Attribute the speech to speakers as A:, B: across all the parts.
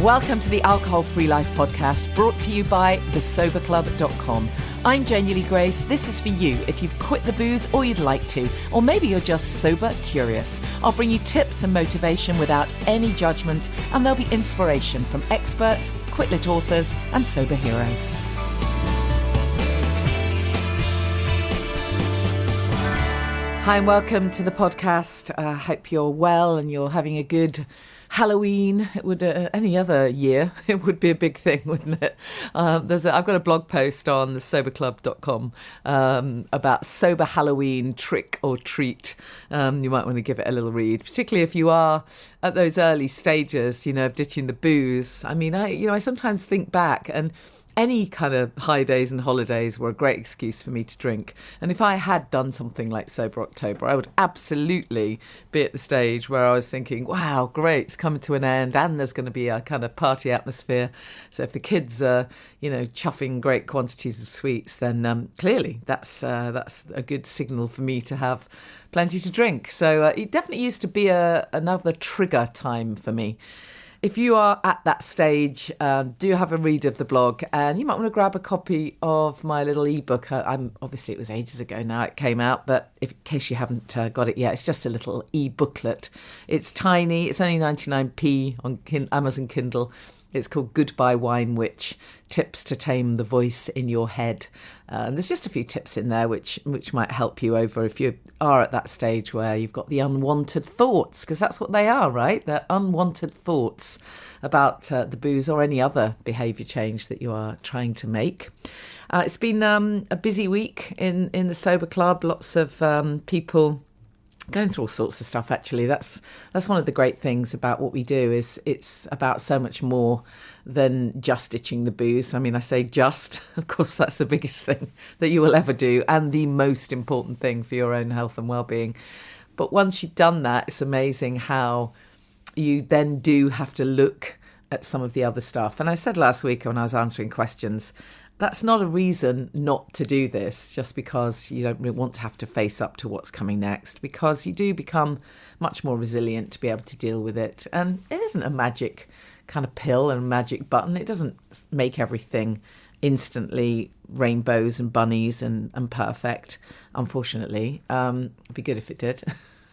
A: Welcome to the Alcohol Free Life podcast, brought to you by thesoberclub.com. I'm Genuinely Grace. This is for you if you've quit the booze or you'd like to, or maybe you're just sober curious. I'll bring you tips and motivation without any judgment, and there'll be inspiration from experts, quit-lit authors, and sober heroes. Hi and welcome to the podcast. I hope you're well and you're having a good Halloween. It would any other year, it would be a big thing, wouldn't it? I've got a blog post on thesoberclub.com about sober Halloween trick or treat. You might want to give it a little read, particularly if you are at those early stages, of ditching the booze. I mean, I sometimes think back, and any kind of high days and holidays were a great excuse for me to drink. And if I had done something like Sober October, I would absolutely be at the stage where I was thinking, wow, great, it's coming to an end and there's going to be a kind of party atmosphere. So if the kids are, chuffing great quantities of sweets, then clearly that's a good signal for me to have plenty to drink. So it definitely used to be another trigger time for me. If you are at that stage, do have a read of the blog, and you might want to grab a copy of my little ebook. Obviously, it was ages ago now it came out, but in case you haven't got it yet, it's just a little e-booklet. It's tiny. It's only 99p on Amazon Kindle. It's called Goodbye Wine Witch, Tips to Tame the Voice in Your Head. There's just a few tips in there which might help you over if you are at that stage where you've got the unwanted thoughts, because that's what they are, right? They're unwanted thoughts about the booze or any other behaviour change that you are trying to make. It's been a busy week in the Sober Club. Lots of people going through all sorts of stuff, actually. That's one of the great things about what we do, is it's about so much more than just ditching the booze. I mean, I say just, of course, that's the biggest thing that you will ever do and the most important thing for your own health and well-being. But once you've done that, it's amazing how you then do have to look at some of the other stuff. And I said last week when I was answering questions, that's not a reason not to do this just because you don't really want to have to face up to what's coming next, because you do become much more resilient to be able to deal with it. And it isn't a magic kind of pill and a magic button. It doesn't make everything instantly rainbows and bunnies and perfect, unfortunately. It'd be good if it did.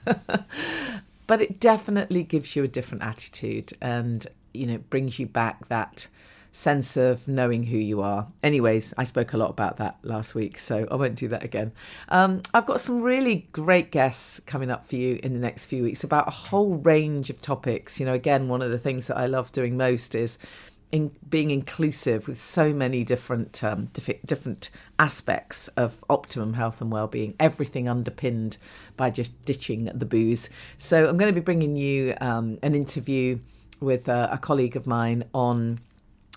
A: But it definitely gives you a different attitude and, brings you back that sense of knowing who you are. Anyways, I spoke a lot about that last week, so I won't do that again. I've got some really great guests coming up for you in the next few weeks about a whole range of topics. Again, one of the things that I love doing most is being inclusive with so many different aspects of optimum health and well-being, everything underpinned by just ditching the booze. So I'm going to be bringing you an interview with a colleague of mine on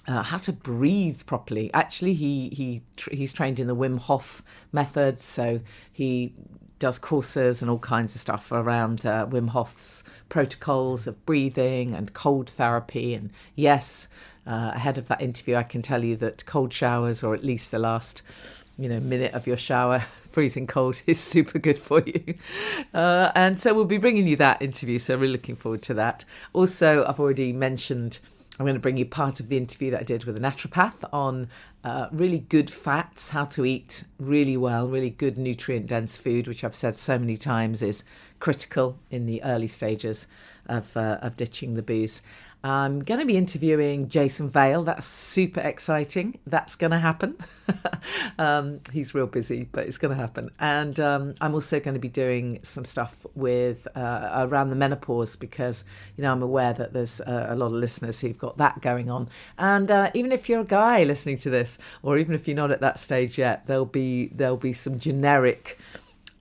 A: how to breathe properly. Actually, he's trained in the Wim Hof method, so he does courses and all kinds of stuff around Wim Hof's protocols of breathing and cold therapy. And yes, ahead of that interview, I can tell you that cold showers, or at least the last minute of your shower, freezing cold, is super good for you. And so we'll be bringing you that interview, so really looking forward to that. Also, I've already mentioned I'm going to bring you part of the interview that I did with a naturopath on really good fats, how to eat really well, really good nutrient-dense food, which I've said so many times is critical in the early stages of ditching the booze. I'm going to be interviewing Jason Vale. That's super exciting. That's going to happen. He's real busy, but it's going to happen. And I'm also going to be doing some stuff with around the menopause, because I'm aware that there's a lot of listeners who've got that going on. And even if you're a guy listening to this, or even if you're not at that stage yet, there'll be some generic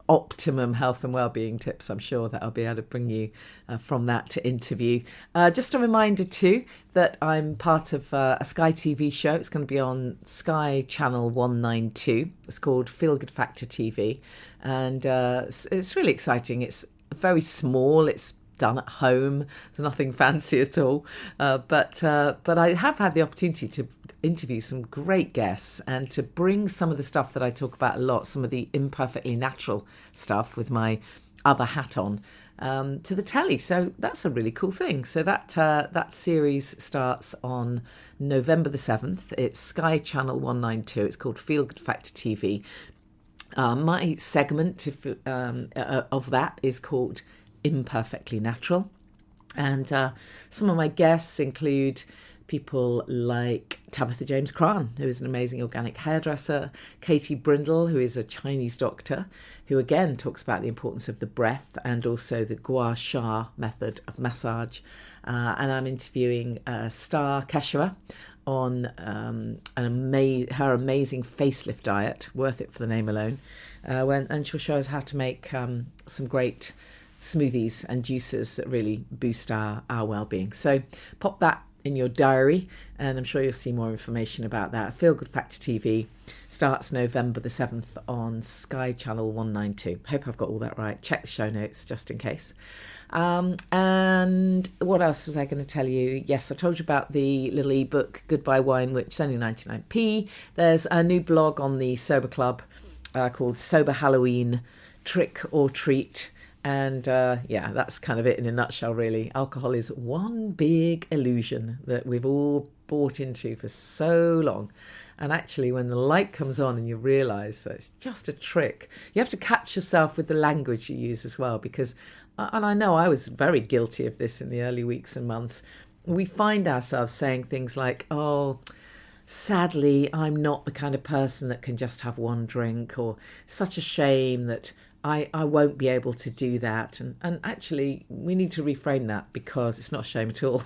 A: optimum health and well-being tips, I'm sure, that I'll be able to bring you from that interview. Just a reminder too that I'm part of a Sky TV show. It's going to be on Sky Channel 192. It's called Feel Good Factor TV, and it's really exciting. It's very small. It's done at home. There's nothing fancy at all, but I have had the opportunity to interview some great guests and to bring some of the stuff that I talk about a lot, some of the imperfectly natural stuff, with my other hat on, to the telly. So that's a really cool thing. So that series starts on November the 7th. It's Sky Channel 192. It's called Feel Good Factor TV. My segment of that is called Imperfectly Natural. And some of my guests include people like Tabitha James Cran, who is an amazing organic hairdresser, Katie Brindle, who is a Chinese doctor, who again talks about the importance of the breath and also the gua sha method of massage. And I'm interviewing Star Keshava on her amazing facelift diet, worth it for the name alone, and she'll show us how to make some great smoothies and juices that really boost our well-being. So pop that in your diary, and I'm sure you'll see more information about that. Feel Good Factor TV starts November the 7th on Sky Channel 192. Hope I've got all that right. Check the show notes just in case. And what else was I going to tell you? Yes, I told you about the little ebook, Goodbye Wine, which is only 99p. There's a new blog on the Sober Club called Sober Halloween Trick or Treat. And that's kind of it in a nutshell, really. Alcohol is one big illusion that we've all bought into for so long. And actually, when the light comes on and you realise that it's just a trick, you have to catch yourself with the language you use as well. Because, and I know I was very guilty of this in the early weeks and months, we find ourselves saying things like, oh, sadly, I'm not the kind of person that can just have one drink, or such a shame that I won't be able to do that. And actually, we need to reframe that, because it's not a shame at all.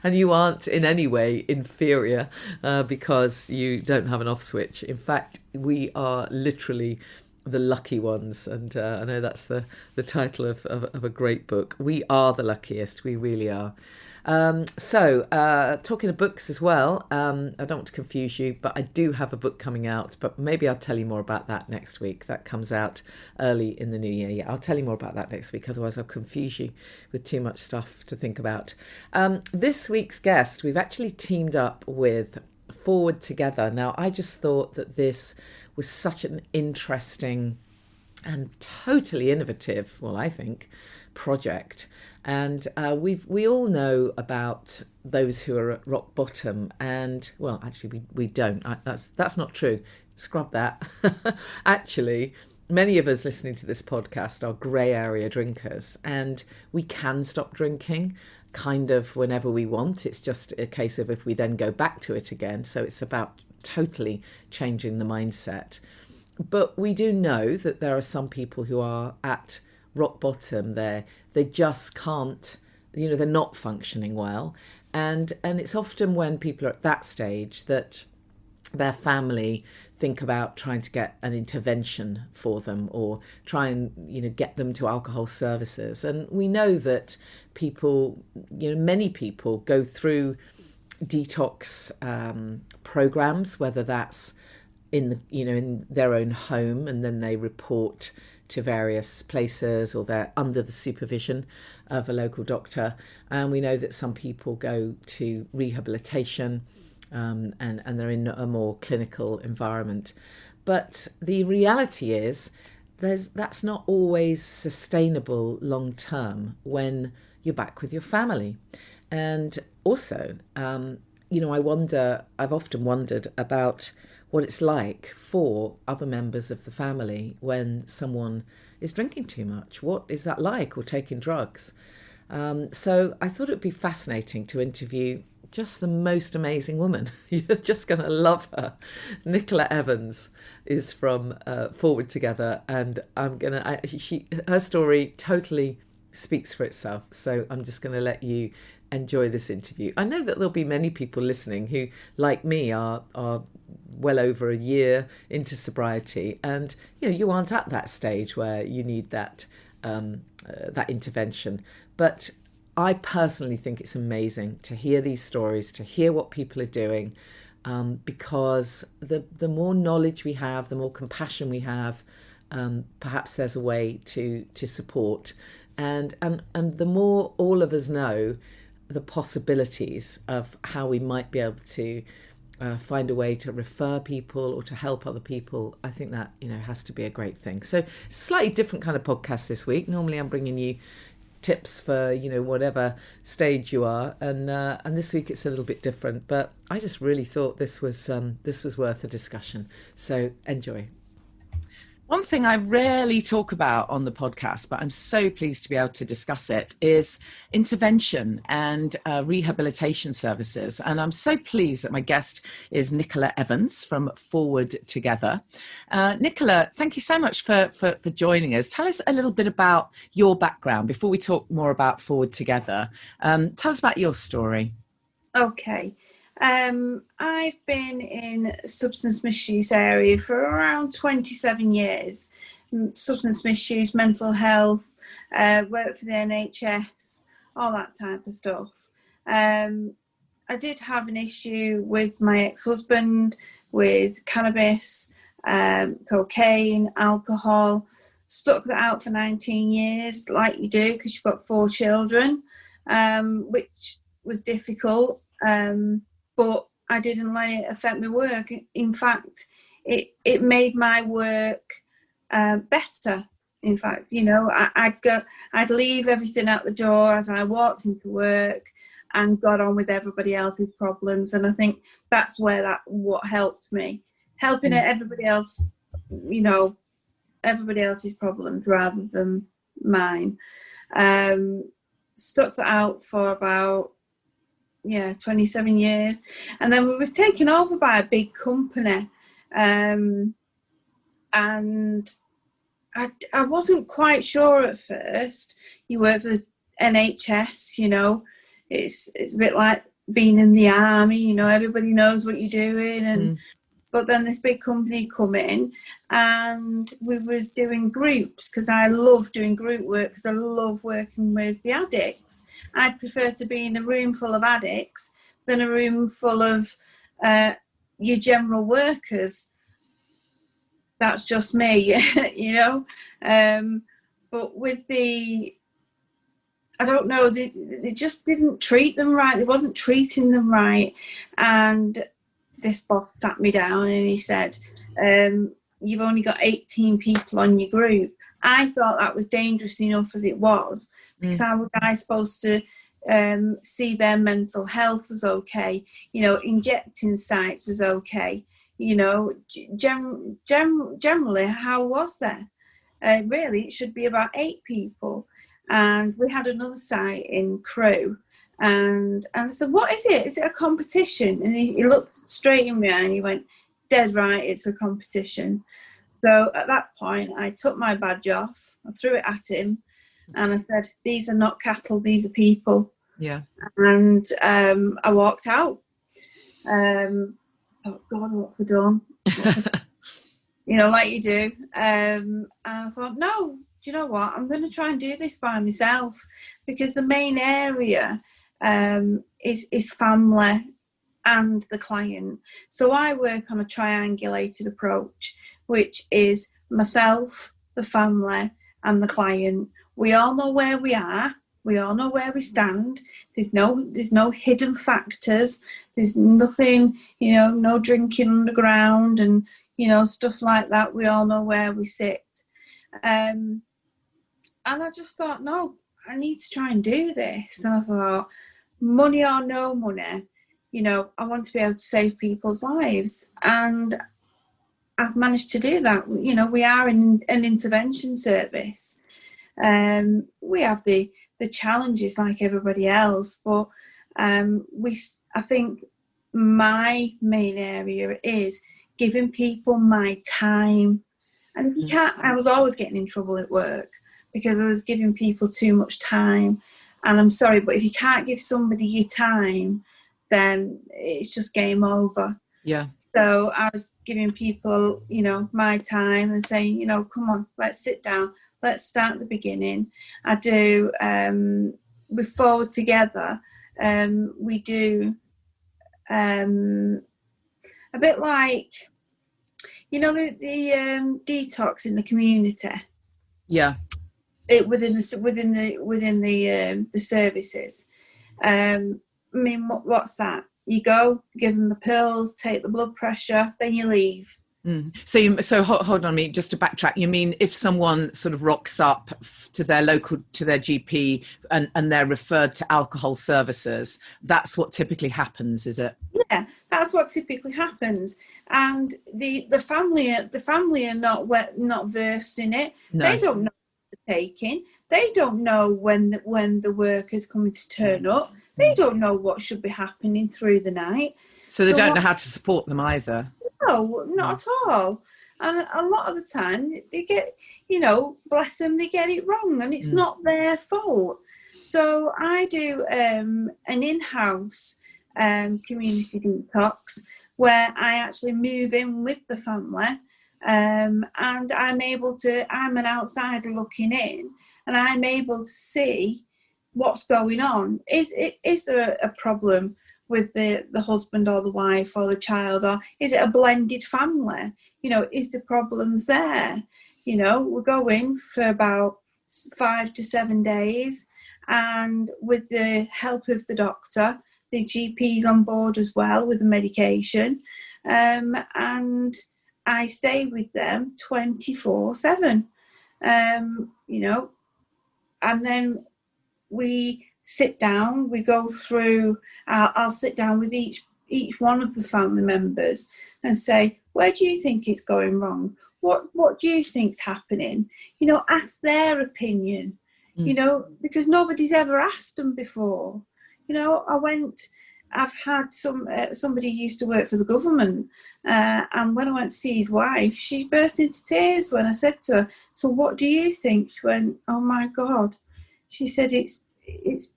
A: And you aren't in any way inferior because you don't have an off switch. In fact, we are literally the lucky ones. And I know that's the title of a great book. We are the luckiest. We really are. Talking of books as well, I don't want to confuse you, but I do have a book coming out, but maybe I'll tell you more about that next week. That comes out early in the new year. Yeah, I'll tell you more about that next week. Otherwise I'll confuse you with too much stuff to think about. This week's guest, we've actually teamed up with Forward Together. Now, I just thought that this was such an interesting and totally innovative, well, I think, project. And we all know about those who are at rock bottom, and well, actually we don't. That's not true. Scrub that. Actually, many of us listening to this podcast are grey area drinkers, and we can stop drinking kind of whenever we want. It's just a case of if we then go back to it again. So it's about totally changing the mindset. But we do know that there are some people who are at rock bottom. They just can't, they're not functioning well. And it's often when people are at that stage that their family think about trying to get an intervention for them, or try and, get them to alcohol services. And we know that people, many people go through detox programs, whether that's in their own home, and then they report to various places, or they're under the supervision of a local doctor. And we know that some people go to rehabilitation and they're in a more clinical environment. But the reality is that's not always sustainable long term when you're back with your family. And also, I've often wondered about what it's like for other members of the family when someone is drinking too much. What is that like, or taking drugs? So I thought it would be fascinating to interview just the most amazing woman. You're just going to love her. Nicola Evans is from Forward Together, and her story totally speaks for itself. So I'm just going to let you enjoy this interview. I know that there'll be many people listening who, like me, are well over a year into sobriety, and you aren't at that stage where you need that intervention. But I personally think it's amazing to hear these stories, to hear what people are doing, because the more knowledge we have, the more compassion we have, perhaps there's a way to support, and the more all of us know the possibilities of how we might be able to find a way to refer people or to help other people, I think that, has to be a great thing. So it's a slightly different kind of podcast this week. Normally I'm bringing you tips for, whatever stage you are. And this week it's a little bit different, but I just really thought this was worth a discussion. So enjoy. One thing I rarely talk about on the podcast, but I'm so pleased to be able to discuss it, is intervention and rehabilitation services. And I'm so pleased that my guest is Nicola Evans from Forward Together. Nicola, thank you so much for joining us. Tell us a little bit about your background before we talk more about Forward Together. Tell us about your story.
B: Okay. I've been in substance misuse area for around 27 years. Substance misuse, mental health, work for the NHS, all that type of stuff. I did have an issue with my ex-husband with cannabis, cocaine, alcohol. Stuck that out for 19 years, like you do, because you've got 4 children, which was difficult. But I didn't let it affect my work. In fact, it made my work better. In fact, I'd leave everything at the door as I walked into work and got on with everybody else's problems. And I think that's what helped me, helping everybody else, everybody else's problems rather than mine. Stuck that out for about 27 years, and then we was taken over by a big company, and I wasn't quite sure at first. You work for the NHS, it's a bit like being in the army, everybody knows what you're doing, and but then this big company come in and we was doing groups, because I love doing group work, because I love working with the addicts. I'd prefer to be in a room full of addicts than a room full of your general workers. That's just me, But with I don't know, they just didn't treat them right. They wasn't treating them right. And this boss sat me down and he said, you've only got 18 people on your group. I thought that was dangerous enough as it was, because how was I supposed to see their mental health was okay, injecting sites was okay, generally, how was there? Really, it should be about 8 people. And we had another site in Crewe. And I said, what is it? Is it a competition? And he looked straight in my eye and he went, dead right, it's a competition. So at that point, I took my badge off, I threw it at him, and I said, these are not cattle, these are people. Yeah. And I walked out. Oh, God, what have I done? Like you do. And I thought, no, do you know what? I'm going to try and do this by myself, because the main area is family and the client. So I work on a triangulated approach, which is myself, the family, and the client. We all know where we are. We all know where we stand. There's no hidden factors. There's nothing, no drinking underground and, stuff like that. We all know where we sit. And I just thought, no, I need to try and do this. And I thought, money or no money, I want to be able to save people's lives. And I've managed to do that. We are in an intervention service. We have the challenges like everybody else, but I think my main area is giving people my time. And if you can't, I was always getting in trouble at work because I was giving people too much time. And I'm sorry, but if you can't give somebody your time, then it's just game over. Yeah. So I was giving people, my time and saying, come on, let's sit down. Let's start at the beginning. I do, with Forward Together, we do a bit like, the detox in the community. Yeah. Within the services. What's that? You go, give them the pills, take the blood pressure, then you leave.
A: So hold on me, just to backtrack. You mean if someone sort of rocks up to their GP and they're referred to alcohol services, that's what typically happens, is it?
B: Yeah, that's what typically happens. And the family are not versed in it.
A: No.
B: They don't know what they're taking. They don't know when the worker's coming to turn up. They don't know what should be happening through the night.
A: So they don't know how to support them either.
B: No, not at all. And a lot of the time they get, bless them, they get it wrong, and it's not their fault. So I do an in-house community detox where I actually move in with the family, and I'm an outsider looking in, and I'm able to see what's going on. Is there a problem with the husband or the wife or the child, or is it a blended family? Is the problems there? We're going for about 5 to 7 days, and with the help of the doctor, the GP's on board as well with the medication, and I stay with them 24/7, and then we sit down, we go through, I'll sit down with each one of the family members and say, where do you think it's going wrong? What do you think's happening? Ask their opinion, because nobody's ever asked them before. I've had somebody used to work for the government, and when I went to see his wife, she burst into tears when I said to her, so what do you think? She went, oh my God. She said, it's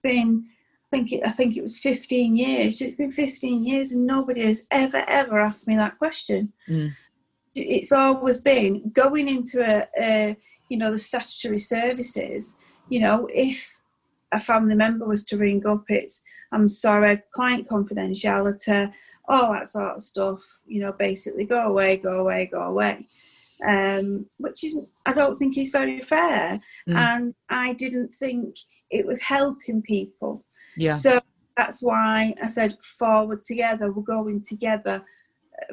B: been, I think it was 15 years. It's been 15 years and nobody has ever asked me that question. It's always been going into the statutory services, if a family member was to ring up, it's, I'm sorry, client confidentiality, all that sort of stuff, basically go away. Which I don't think is very fair. And I didn't think it was helping people.
A: Yeah.
B: So that's why I said forward together. We're going together,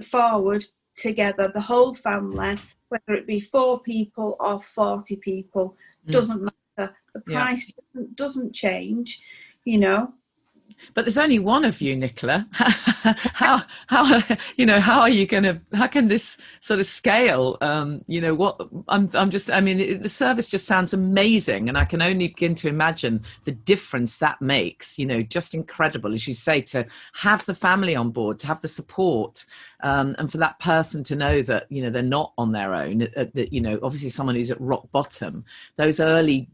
B: forward together, the whole family, whether it be 4 people or 40 people, doesn't matter. The price doesn't change,
A: But there's only one of you, Nicola. How are you going to, how can this sort of scale? The service just sounds amazing. And I can only begin to imagine the difference that makes, just incredible, as you say, to have the family on board, to have the support, and for that person to know that, they're not on their own, that, obviously someone who's at rock bottom, those early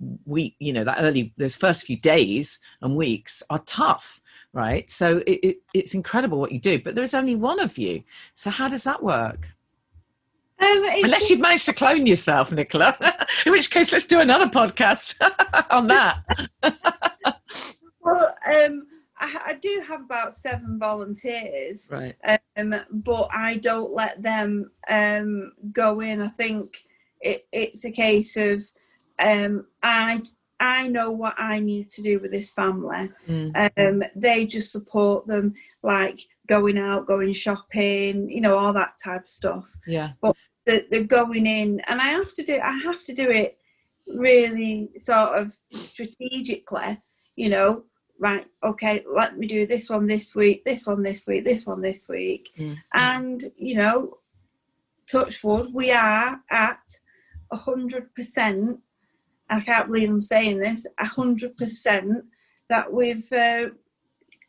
A: those first few days and weeks are tough. Right. So it's incredible what you do, but there's only one of you. So how does that work? Unless you've managed to clone yourself, Nicola, in which case let's do another podcast on that.
B: Well, I do have about 7 volunteers,
A: right?
B: But I don't let them go in. I think it's a case of I know what I need to do with this family. They just support them, like going out, going shopping, all that type of stuff.
A: Yeah.
B: But they're going in, and I have to do it really sort of strategically, right, okay, let me do this one this week, this one this week, this one this week. And, touch wood, we are at 100%. I can't believe I'm saying this, 100% that we've,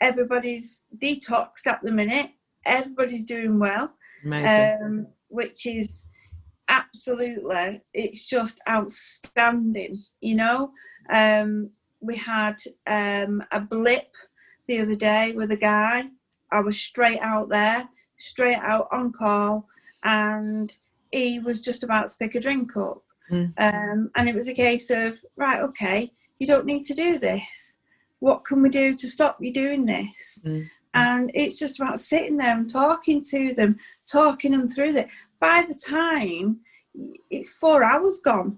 B: everybody's detoxed at the minute. Everybody's doing well.
A: Amazing.
B: Which is absolutely, it's just outstanding, We had a blip the other day with a guy. I was straight out on call, and he was just about to pick a drink up. And it was a case of, right, okay, you don't need to do this. What can we do to stop you doing this? And it's just about sitting there and talking to them, talking them through it. By the time it's 4 hours gone,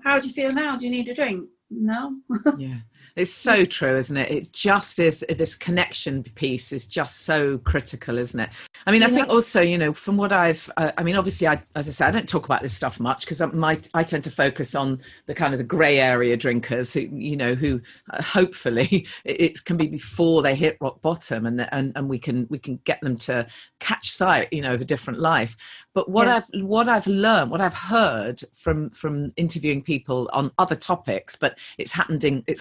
B: how do you feel now? Do you need a drink? No.
A: Yeah. It's so true, isn't it? It just is. This connection piece is just so critical, isn't it? I mean, I think also, from what I mean, obviously, as I say, I don't talk about this stuff much because I tend to focus on the kind of the grey area drinkers who hopefully it can be before they hit rock bottom, and we can get them to catch sight, of a different life. But what I've learned, what I've heard from interviewing people on other topics, but it's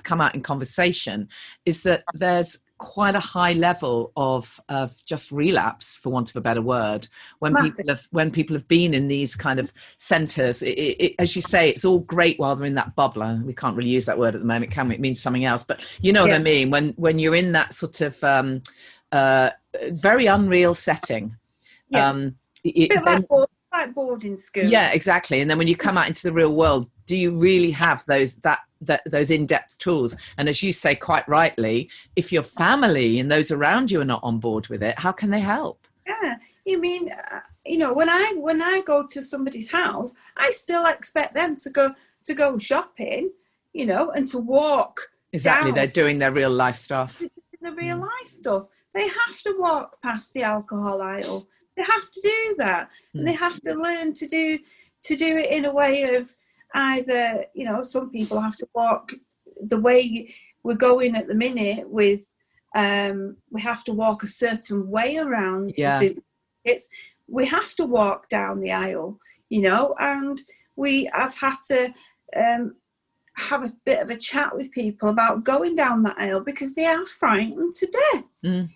A: come out in conversation, is that there's quite a high level of just relapse, for want of a better word, when people have been in these kind of centres. As you say, it's all great while they're in that bubble. We can't really use that word at the moment, can we? It means something else, but you know what I mean. When you're in that sort of very unreal setting.
B: Like boarding school.
A: Yeah, exactly. And then when you come out into the real world, do you really have those in-depth tools? And as you say quite rightly, if your family and those around you are not on board with it, how can they help?
B: Yeah, you mean, when I go to somebody's house, I still expect them to go shopping, and to walk.
A: Exactly,
B: down.
A: They're doing their real life stuff.
B: The real life stuff. They have to walk past the alcohol aisle. They have to do that, and they have to learn to do it in a way of either, some people have to walk the way we're going at the minute with, we have to walk a certain way around.
A: Yeah.
B: We have to walk down the aisle, and we have had to have a bit of a chat with people about going down that aisle because they are frightened to death.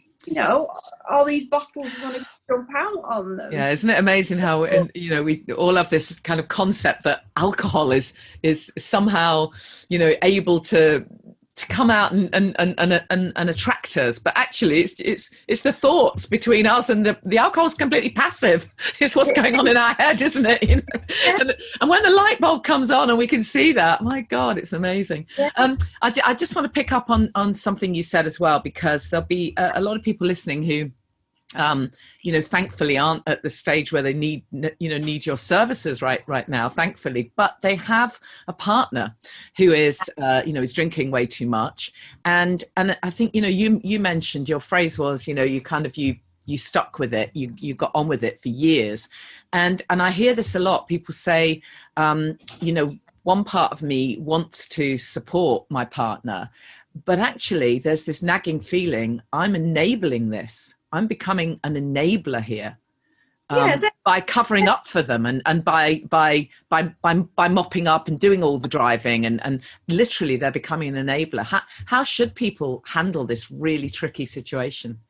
B: All these bottles are going to jump out on them.
A: Yeah, isn't it amazing how, we all have this kind of concept that alcohol is somehow, able to come out and attract us, but actually it's the thoughts between us, and the alcohol's completely passive. It's what's going on in our head, isn't it? And when the light bulb comes on and we can see that, my God, it's amazing. I just want to pick up on something you said as well, because there'll be a lot of people listening who thankfully aren't at the stage where they need your services right now, thankfully, but they have a partner who is drinking way too much. And I think, you mentioned, your phrase was, you stuck with it, you got on with it for years. And I hear this a lot. People say, one part of me wants to support my partner, but actually there's this nagging feeling, I'm enabling this. I'm becoming an enabler here, by covering up for them and by mopping up and doing all the driving, and literally they're becoming an enabler. How should people handle this really tricky situation?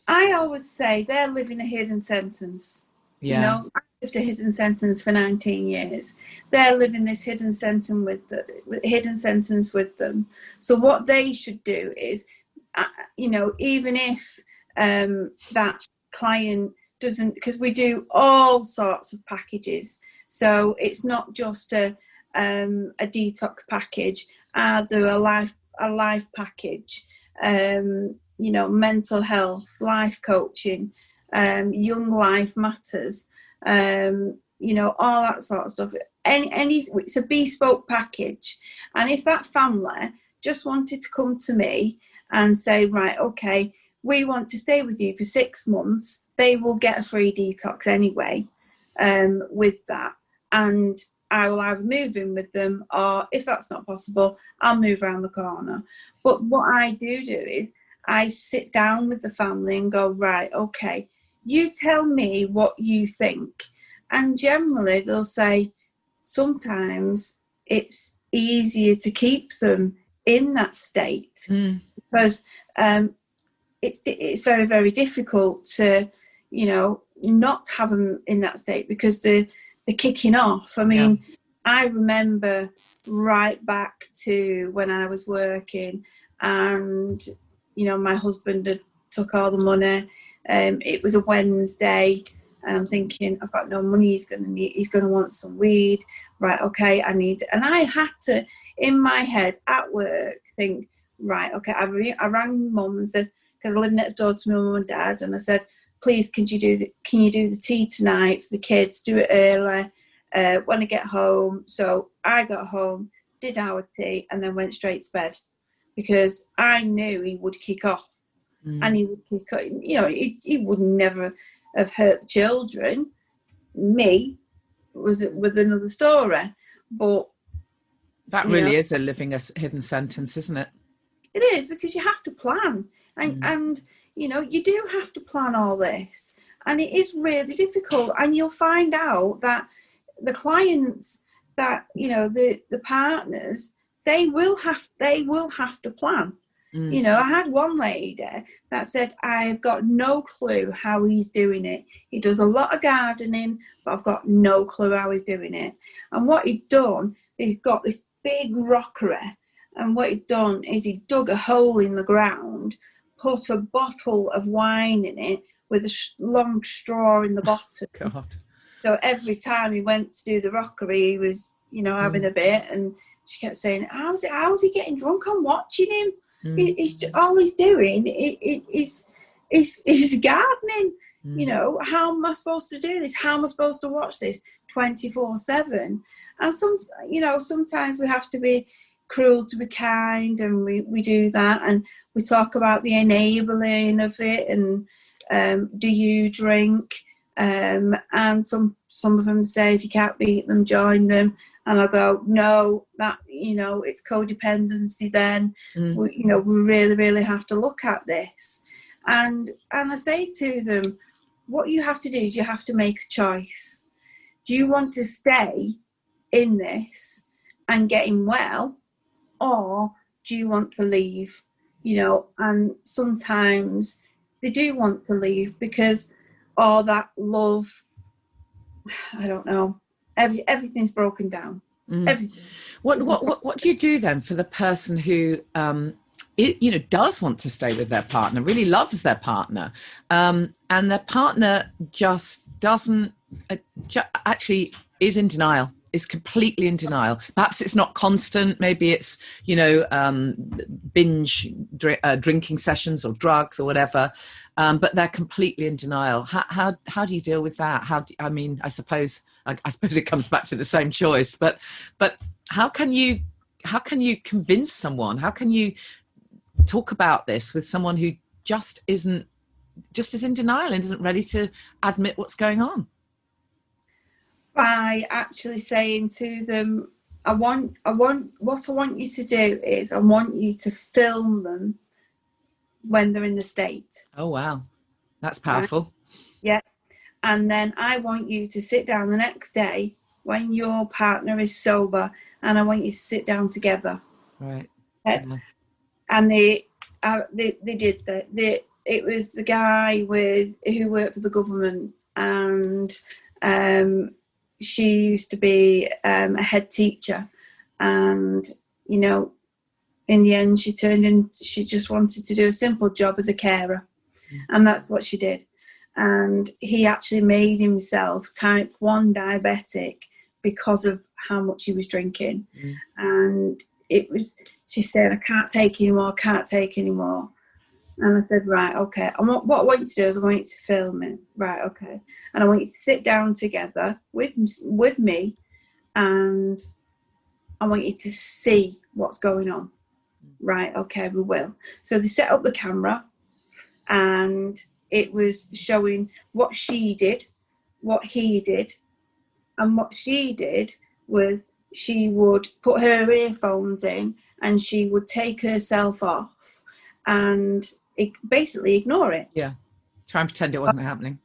B: I always say they're living a hidden sentence. I lived a hidden sentence for 19 years. They're living this hidden sentence with them. So what they should do is, even if that client doesn't, because we do all sorts of packages, so it's not just a detox package. Do a life package, mental health, life coaching, young life matters, all that sort of stuff. It's a bespoke package. And if that family just wanted to come to me and say, right, okay, we want to stay with you for 6 months, they will get a free detox anyway, with that. And I will either move in with them, or if that's not possible, I'll move around the corner. But what I do is I sit down with the family and go, right, okay, you tell me what you think. And generally they'll say, sometimes it's easier to keep them in that state, because it's very, very difficult to, not have them in that state, because they're kicking off. I mean, I remember right back to when I was working, and, my husband had took all the money. It was a Wednesday, and I'm thinking, I've got no money. He's going to want some weed. Right, okay, and I had to, in my head at work, think, right, okay, I rang mum and said, because I live next door to my mum and dad, and I said, please, can you do the tea tonight for the kids? Do it early when I get home. So I got home, did our tea, and then went straight to bed, because I knew he would kick off. And he would kick off. You know, he would never have hurt the children. Me was with another story. But
A: that really is a living a hidden sentence, isn't it?
B: It is, because you have to plan. And you know, you do have to plan all this. And it is really difficult. And you'll find out that the clients that, you know, the partners, they will have to plan. You know, I had one lady that said, I've got no clue how he's doing it. He does a lot of gardening, but I've got no clue how he's doing it. And what he'd done, he's got this big rockery. And what he'd done is he dug a hole in the ground, put a bottle of wine in it with a long straw in the bottom.
A: God. So
B: every time he went to do the rockery, he was, you know, having a bit. And she kept saying, how's he getting drunk? I'm watching him. He's all he's doing is gardening. You know, how am I supposed to do this? How am I supposed to watch this 24/7? And sometimes we have to be cruel to be kind, and we do that, and we talk about the enabling of it, and do you drink? And some of them say, if you can't beat them, join them. And I go, no, that, you know, it's codependency then. We really, really have to look at this. And I say to them, what you have to do is you have to make a choice. Do you want to stay in this and getting well, or do you want to leave? You know, and sometimes they do want to leave because all that love, I don't know, everything's broken down. Everything.
A: What do you do then for the person who does want to stay with their partner, really loves their partner, and their partner just doesn't actually is in denial, is completely in denial? Perhaps it's not constant, maybe it's binge drinking sessions or drugs or whatever, but they're completely in denial. How do you deal with that? I suppose it comes back to the same choice, but how can you convince someone? How can you talk about this with someone who just is in denial and isn't ready to admit what's going on?
B: By actually saying to them, I want you to do is I want you to film them when they're in the state.
A: Oh wow, that's powerful. Right?
B: Yes. And then I want you to sit down the next day when your partner is sober, and I want you to sit down together.
A: Right.
B: Yeah. And they did that. It was the guy who worked for the government, and she used to be a head teacher, and you know, in the end she just wanted to do a simple job as a carer, and that's what she did. And he actually made himself type 1 diabetic because of how much he was drinking. And she said, I can't take anymore. And I said, right, okay. And what I want you to do is I want you to film it. Right, okay. And I want you to sit down together with me, and I want you to see what's going on. Right, okay, we will. So they set up the camera, and it was showing what she did, what he did. And what she did was she would put her earphones in, and she would take herself off and basically ignore it.
A: Yeah, try and pretend it wasn't happening.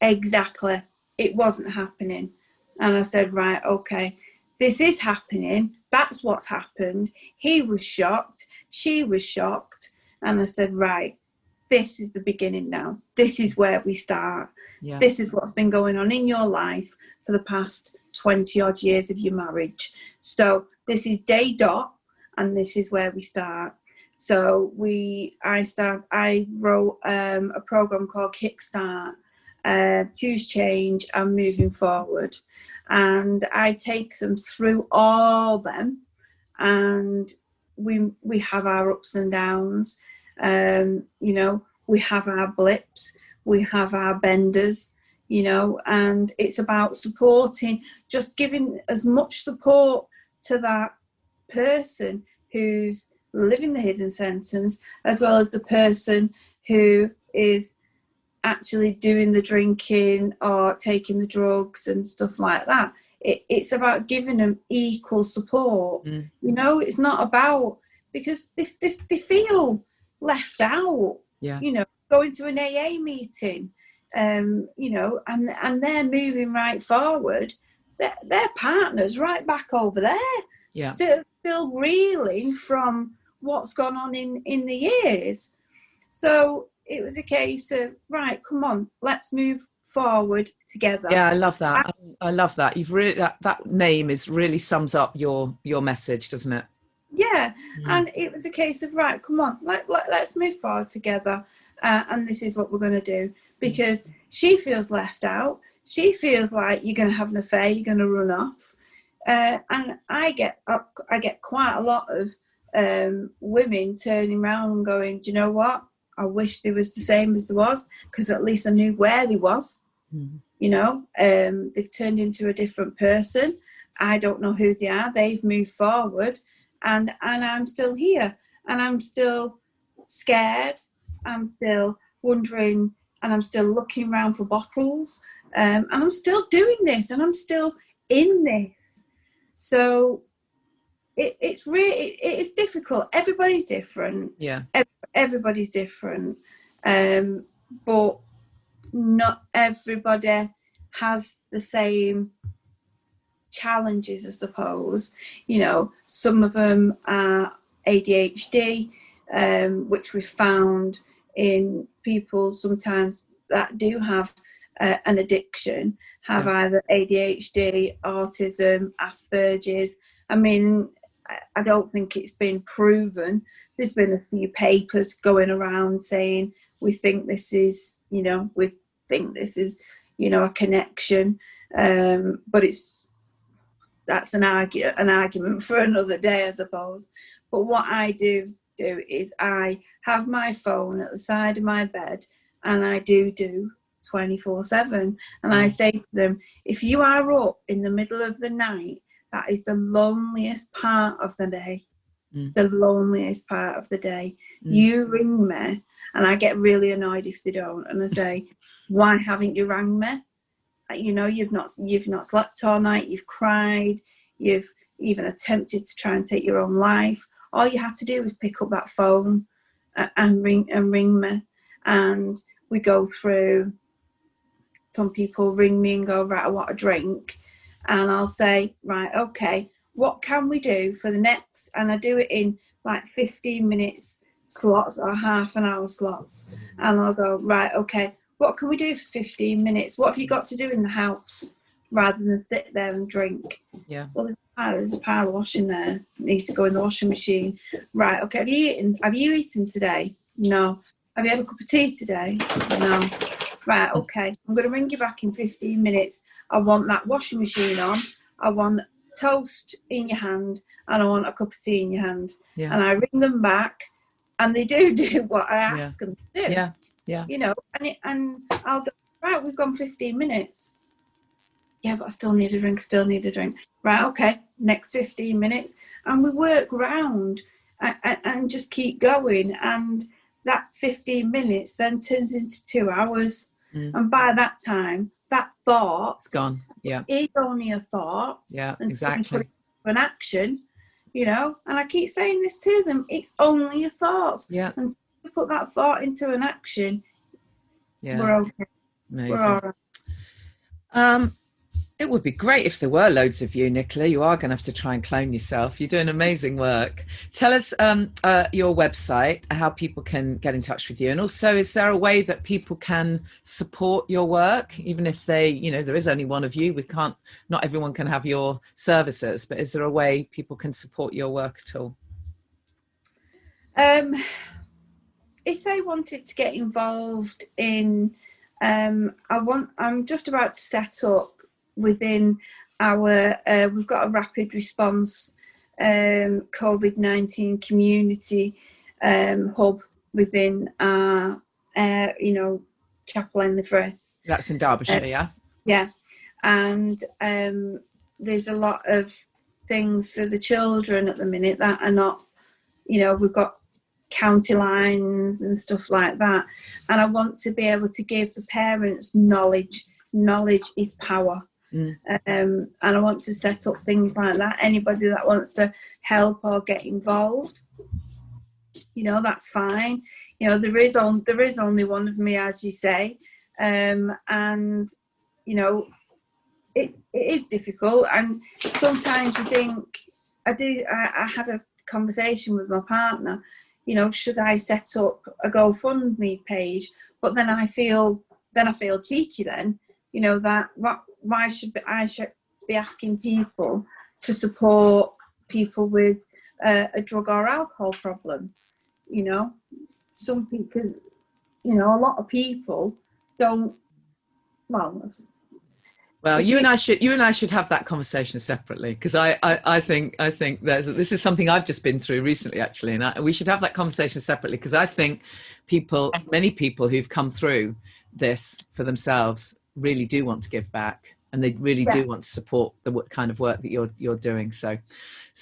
B: Exactly. It wasn't happening. And I said, right, okay, this is happening. That's what's happened. He was shocked. She was shocked. And I said, right, this is the beginning now. This is where we start. Yeah. This is what's been going on in your life for the past 20 odd years of your marriage. So this is day dot, and this is where we start. So I wrote a program called Kickstart, Choose Change and Moving Forward. And I take them through all them, and we have our ups and downs. We have our blips, we have our benders, and it's about supporting, just giving as much support to that person who's living the hidden sentence, as well as the person who is actually doing the drinking or taking the drugs and stuff like that. It's about giving them equal support. You know, it's not about, because they feel left out.
A: Yeah.
B: You know, going to an AA meeting, you know, and they're moving right forward. Their partner's right back over there,
A: yeah.
B: still reeling from what's gone on in the years. So it was a case of, right, come on, let's move forward together.
A: Yeah, I love that. I love that. You've really, that name is really sums up your message, doesn't it?
B: Yeah, and it was a case of, right, come on, let's move forward together, and this is what we're going to do, because she feels left out. She feels like you're going to have an affair, you're going to run off, and I get quite a lot of women turning around and going, do you know what? I wish they was the same as there was, because at least I knew where they was. You know, they've turned into a different person. I don't know who they are. They've moved forward, and I'm still here, and I'm still scared. I'm still wondering, and I'm still looking around for bottles, and I'm still doing this, and I'm still in this. So it's difficult. Everybody's different.
A: Yeah.
B: Everybody's different, but not everybody has the same challenges, I suppose. You know, some of them are ADHD, which we found in people sometimes that do have an addiction, have either ADHD, autism, Asperger's. I mean, I don't think it's been proven. There's been a few papers going around saying we think this is, you know, a connection, but that's an argument for another day, I suppose. But what I do is I have my phone at the side of my bed, and I do 24/7, and I say to them, if you are up in the middle of the night, that is the loneliest part of the day. The loneliest part of the day. You ring me, and I get really annoyed if they don't, and I say, why haven't you rang me? You know, you've not slept all night, you've cried, you've even attempted to try and take your own life. All you have to do is pick up that phone and ring me. And we go through, some people ring me and go, right, I want a drink. And I'll say, right, okay, what can we do for the next? And I do it in like 15 minutes slots or half an hour slots. And I'll go, right, okay, what can we do for 15 minutes? What have you got to do in the house rather than sit there and drink?
A: Yeah.
B: Well, there's a pile of washing there. It needs to go in the washing machine. Right, okay, have you eaten today? No. Have you had a cup of tea today? No. Right, okay, I'm going to ring you back in 15 minutes. I want that washing machine on. I want toast in your hand, and I want a cup of tea in your hand.
A: Yeah.
B: And I ring them back, and they do what I ask them to do.
A: Yeah. Yeah.
B: You know, and I'll go, right, we've gone 15 minutes. Yeah, but I still need a drink, Right, okay, next 15 minutes. And we work round and just keep going. And that 15 minutes then turns into 2 hours. And by that time, that thought
A: It's gone. Yeah.
B: is only a thought.
A: Yeah,
B: and
A: exactly.
B: Put it into an action, you know. And I keep saying this to them, it's only a thought.
A: Yeah.
B: And to put that thought into an action, we're okay.
A: Amazing.
B: We're all right.
A: It would be great if there were loads of you, Nicola. You are going to have to try and clone yourself. You're doing amazing work. Tell us your website, how people can get in touch with you. And also, is there a way that people can support your work? Even if they, you know, there is only one of you, not everyone can have your services, but is there a way people can support your work at all?
B: If they wanted to get involved in, I'm just about to set up within our, we've got a rapid response COVID-19 community hub within our, Chapel in the Frith.
A: That's in Derbyshire, yeah?
B: Yeah. And there's a lot of things for the children at the minute that are not we've got county lines and stuff like that. And I want to be able to give the parents knowledge. Knowledge is power. And I want to set up things like that. Anybody that wants to help or get involved, that's fine. There is only one of me, as you say. And, it is difficult. And sometimes you think, I had a conversation with my partner, should I set up a GoFundMe page? But then I feel cheeky then, that why should I be asking people to support people with a drug or alcohol problem? Some people, a lot of people don't.
A: Well, you and I should have that conversation separately, because I think this is something I've just been through recently, actually, and we should have that conversation separately, because I think many people who've come through this for themselves really do want to give back, and they really do want to support the kind of work that you're doing. So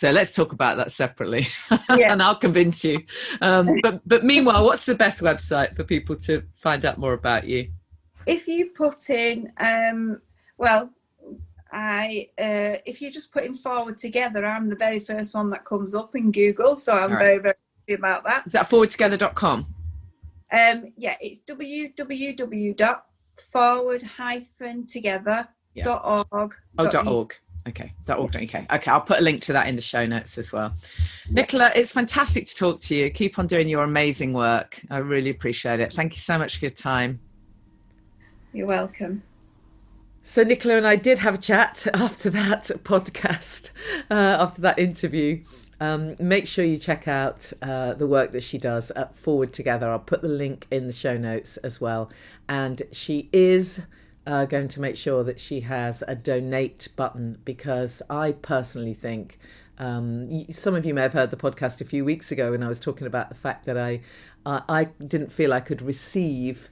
A: let's talk about that separately, and I'll convince you. But meanwhile, what's the best website for people to find out more about you?
B: If you put in, if you just put in Forward Together, I'm the very first one that comes up in Google, so I'm very, very happy about that.
A: Is that forwardtogether.com?
B: It's www.forward-together.org.
A: .org. Okay, .org. Okay, I'll put a link to that in the show notes as well. Nicola, it's fantastic to talk to you. Keep on doing your amazing work. I really appreciate it. Thank you so much for your time.
B: You're welcome.
A: So Nicola and I did have a chat after that podcast, after that interview. Make sure you check out the work that she does at Forward Together. I'll put the link in the show notes as well. And she is going to make sure that she has a donate button, because I personally think, some of you may have heard the podcast a few weeks ago when I was talking about the fact that I didn't feel I could receive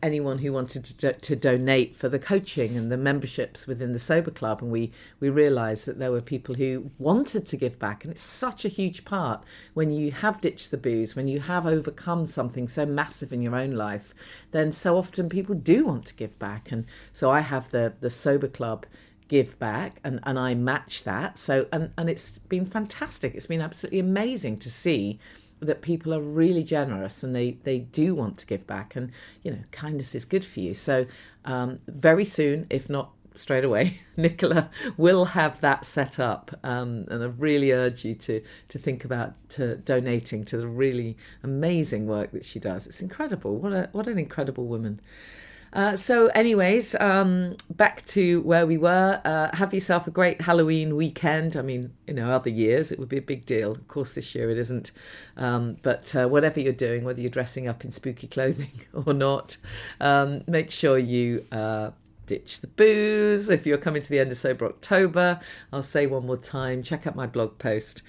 A: anyone who wanted to donate for the coaching and the memberships within the Sober Club, and we realised that there were people who wanted to give back, and it's such a huge part when you have ditched the booze, when you have overcome something so massive in your own life, then so often people do want to give back. And so I have the Sober Club Give Back, and I match that. So and it's been fantastic. It's been absolutely amazing to see that people are really generous, and they do want to give back, and kindness is good for you. So very soon, if not straight away, Nicola will have that set up, and I really urge you to think about donating to the really amazing work that she does. It's incredible. What an incredible woman. So anyways, back to where we were. Have yourself a great Halloween weekend. I mean, other years it would be a big deal. Of course, this year it isn't. But whatever you're doing, whether you're dressing up in spooky clothing or not, make sure you ditch the booze. If you're coming to the end of Sober October, I'll say one more time, check out my blog post,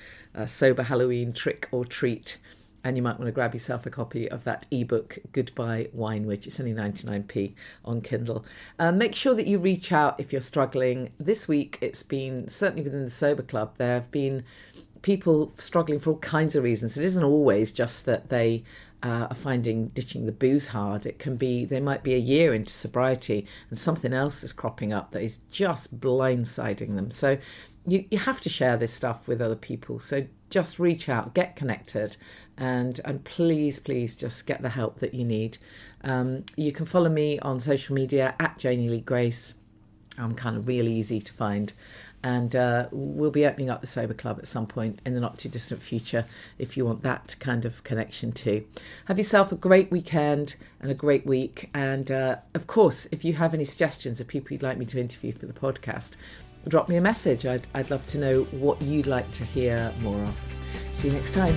A: Sober Halloween Trick or Treat. And you might want to grab yourself a copy of that ebook, Goodbye Wine Witch. It's only 99p on Kindle. Make sure that you reach out if you're struggling. This week, it's been, certainly within the Sober Club, there have been people struggling for all kinds of reasons. It isn't always just that they are finding ditching the booze hard. It can be, they might be a year into sobriety and something else is cropping up that is just blindsiding them. So you have to share this stuff with other people. So just reach out, get connected, and please just get the help that you need. You can follow me on social media at Janie Lee Grace. I'm kind of really easy to find, and we'll be opening up the Sober Club at some point in the not too distant future if you want that kind of connection too. Have yourself a great weekend and a great week, and of course, if you have any suggestions of people you'd like me to interview for the podcast, drop me a message. I'd love to know what you'd like to hear more of. See you next time.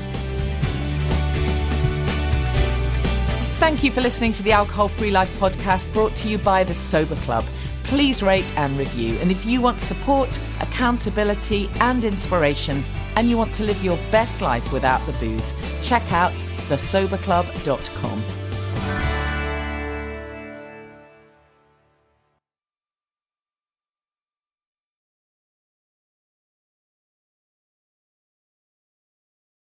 A: Thank you for listening to the Alcohol Free Life podcast, brought to you by the Sober Club. Please rate and review. And if you want support, accountability and inspiration, and you want to live your best life without the booze, check out thesoberclub.com.